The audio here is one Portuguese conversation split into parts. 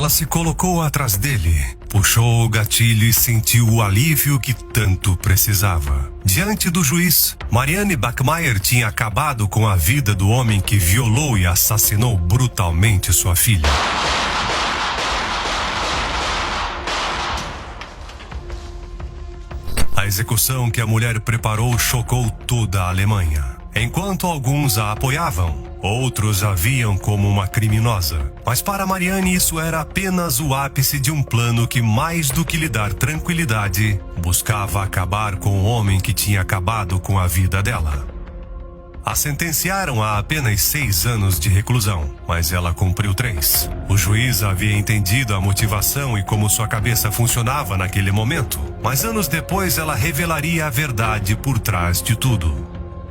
Ela se colocou atrás dele, puxou o gatilho e sentiu o alívio que tanto precisava. Diante do juiz, Marianne Bachmeier tinha acabado com a vida do homem que violou e assassinou brutalmente sua filha. A execução que a mulher preparou chocou toda a Alemanha. Enquanto alguns a apoiavam, outros a viam como uma criminosa. Mas para Marianne isso era apenas o ápice de um plano que, mais do que lhe dar tranquilidade, buscava acabar com o homem que tinha acabado com a vida dela. A sentenciaram a apenas 6 anos de reclusão, mas ela cumpriu 3. O juiz havia entendido a motivação e como sua cabeça funcionava naquele momento, mas anos depois ela revelaria a verdade por trás de tudo.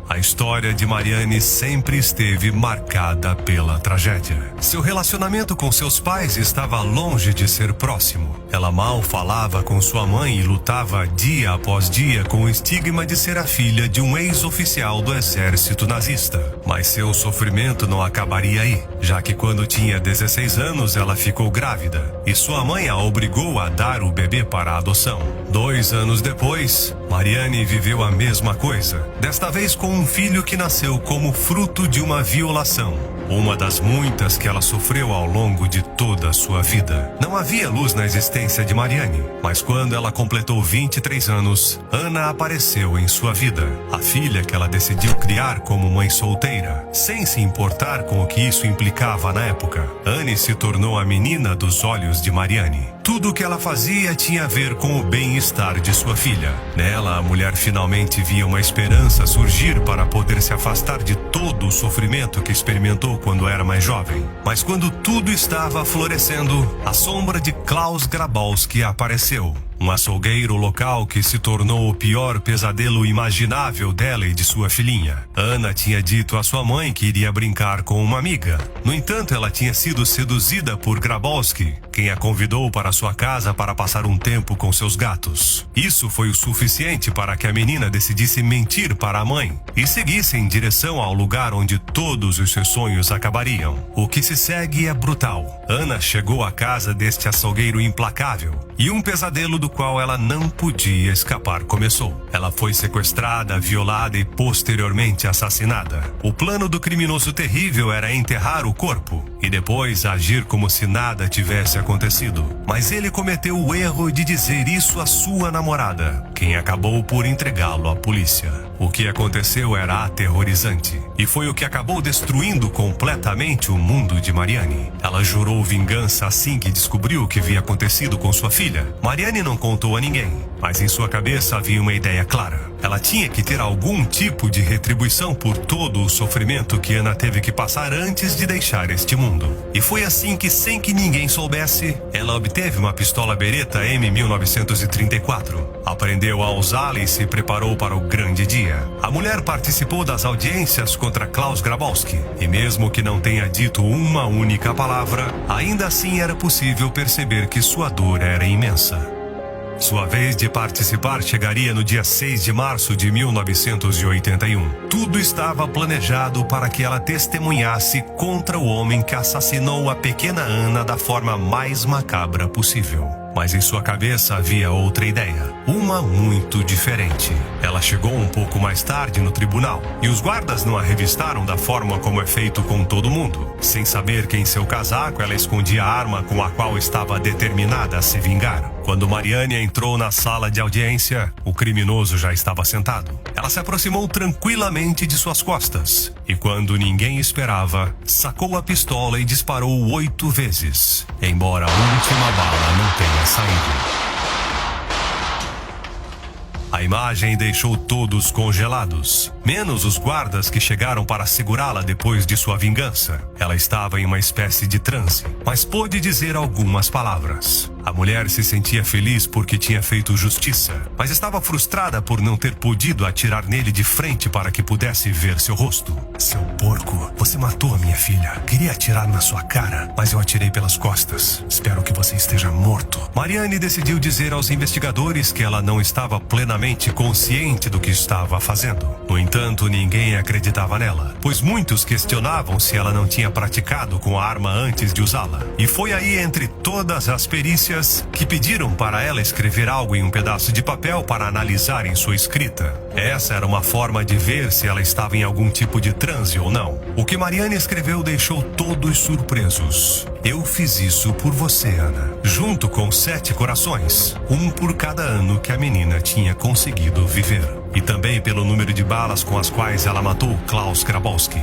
A história de Marianne sempre esteve marcada pela tragédia. Seu relacionamento com seus pais estava longe de ser próximo. Ela mal falava com sua mãe e lutava dia após dia com o estigma de ser a filha de um ex-oficial do exército nazista. Mas seu sofrimento não acabaria aí, já que quando tinha 16 anos ela ficou grávida e sua mãe a obrigou a dar o bebê para a adoção. 2 anos depois, Marianne viveu a mesma coisa, desta vez com um filho que nasceu como fruto de uma violação, uma das muitas que ela sofreu ao longo de toda a sua vida. Não havia luz na existência de Marianne, mas quando ela completou 23 anos, Anna apareceu em sua vida, a filha que ela decidiu criar como mãe solteira, sem se importar com o que isso implicava na época. Anne se tornou a menina dos olhos de Marianne. Tudo o que ela fazia tinha a ver com o bem-estar de sua filha. Nela, a mulher finalmente via uma esperança surgir para poder se afastar de todo o sofrimento que experimentou quando era mais jovem. Mas quando tudo estava florescendo, a sombra de Klaus Grabowski apareceu. Um açougueiro local que se tornou o pior pesadelo imaginável dela e de sua filhinha. Anna tinha dito à sua mãe que iria brincar com uma amiga. No entanto, ela tinha sido seduzida por Grabowski, quem a convidou para sua casa para passar um tempo com seus gatos. Isso foi o suficiente para que a menina decidisse mentir para a mãe e seguisse em direção ao lugar onde todos os seus sonhos acabariam. O que se segue é brutal. Anna chegou à casa deste açougueiro implacável e um pesadelo do qual ela não podia escapar começou. Ela foi sequestrada, violada e posteriormente assassinada. O plano do criminoso terrível era enterrar o corpo e depois agir como se nada tivesse acontecido. Mas ele cometeu o erro de dizer isso à sua namorada, quem acabou por entregá-lo à polícia. O que aconteceu era aterrorizante e foi o que acabou destruindo completamente o mundo de Marianne. Ela jurou vingança assim que descobriu o que havia acontecido com sua filha. Marianne não contou a ninguém, mas em sua cabeça havia uma ideia clara. Ela tinha que ter algum tipo de retribuição por todo o sofrimento que Anna teve que passar antes de deixar este mundo. E foi assim que, sem que ninguém soubesse, ela obteve uma pistola Beretta M1934. Aprendeu a usá-la e se preparou para o grande dia. A mulher participou das audiências contra Klaus Grabowski, e mesmo que não tenha dito uma única palavra, ainda assim era possível perceber que sua dor era imensa. Sua vez de participar chegaria no dia 6 de março de 1981. Tudo estava planejado para que ela testemunhasse contra o homem que assassinou a pequena Anna da forma mais macabra possível. Mas em sua cabeça havia outra ideia, uma muito diferente. Ela chegou um pouco mais tarde no tribunal e os guardas não a revistaram da forma como é feito com todo mundo. Sem saber que em seu casaco ela escondia a arma com a qual estava determinada a se vingar. Quando Marianne entrou na sala de audiência, o criminoso já estava sentado. Ela se aproximou tranquilamente de suas costas e, quando ninguém esperava, sacou a pistola e disparou 8 vezes, embora a última bala não tenha saído. A imagem deixou todos congelados, menos os guardas que chegaram para segurá-la depois de sua vingança. Ela estava em uma espécie de transe, mas pôde dizer algumas palavras. A mulher se sentia feliz porque tinha feito justiça, mas estava frustrada por não ter podido atirar nele de frente para que pudesse ver seu rosto. Seu porco, você matou a minha filha. Queria atirar na sua cara, mas eu atirei pelas costas. Espero que você esteja morto. Marianne decidiu dizer aos investigadores que ela não estava plenamente consciente do que estava fazendo. No entanto, entanto, ninguém acreditava nela, pois muitos questionavam se ela não tinha praticado com a arma antes de usá-la. E foi aí, entre todas as perícias, que pediram para ela escrever algo em um pedaço de papel para analisar em sua escrita. Essa era uma forma de ver se ela estava em algum tipo de transe ou não. O que Mariane escreveu deixou todos surpresos. Eu fiz isso por você, Ana. Junto com 7 corações, um por cada ano que a menina tinha conseguido viver. E também pelo número de balas com as quais ela matou Klaus Grabowski.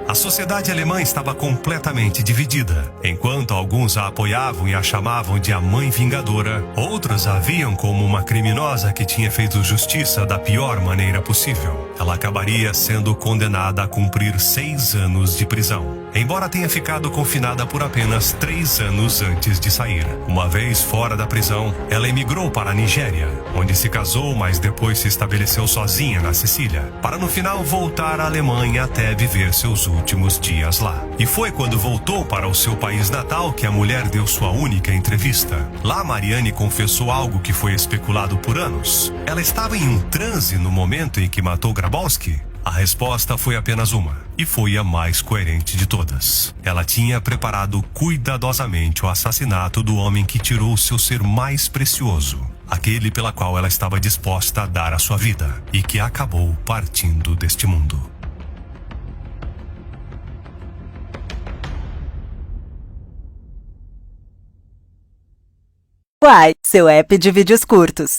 A sociedade alemã estava completamente dividida. Enquanto alguns a apoiavam e a chamavam de a mãe vingadora, outros a viam como uma criminosa que tinha feito justiça da pior maneira possível. Ela acabaria sendo condenada a cumprir 6 anos de prisão, embora tenha ficado confinada por apenas 3 anos antes de sair. Uma vez fora da prisão, ela emigrou para a Nigéria, onde se casou, mas depois se estabeleceu sozinha na Sicília, para no final voltar à Alemanha até viver seus últimos dias lá. E foi quando voltou para o seu país natal que a mulher deu sua única entrevista. Lá, Mariane confessou algo que foi especulado por anos. Ela estava em um transe no momento em que matou Grabowski? A resposta foi apenas uma, e foi a mais coerente de todas. Ela tinha preparado cuidadosamente o assassinato do homem que tirou seu ser mais precioso, aquele pela qual ela estava disposta a dar a sua vida, e que acabou partindo deste mundo. Quai, seu app de vídeos curtos.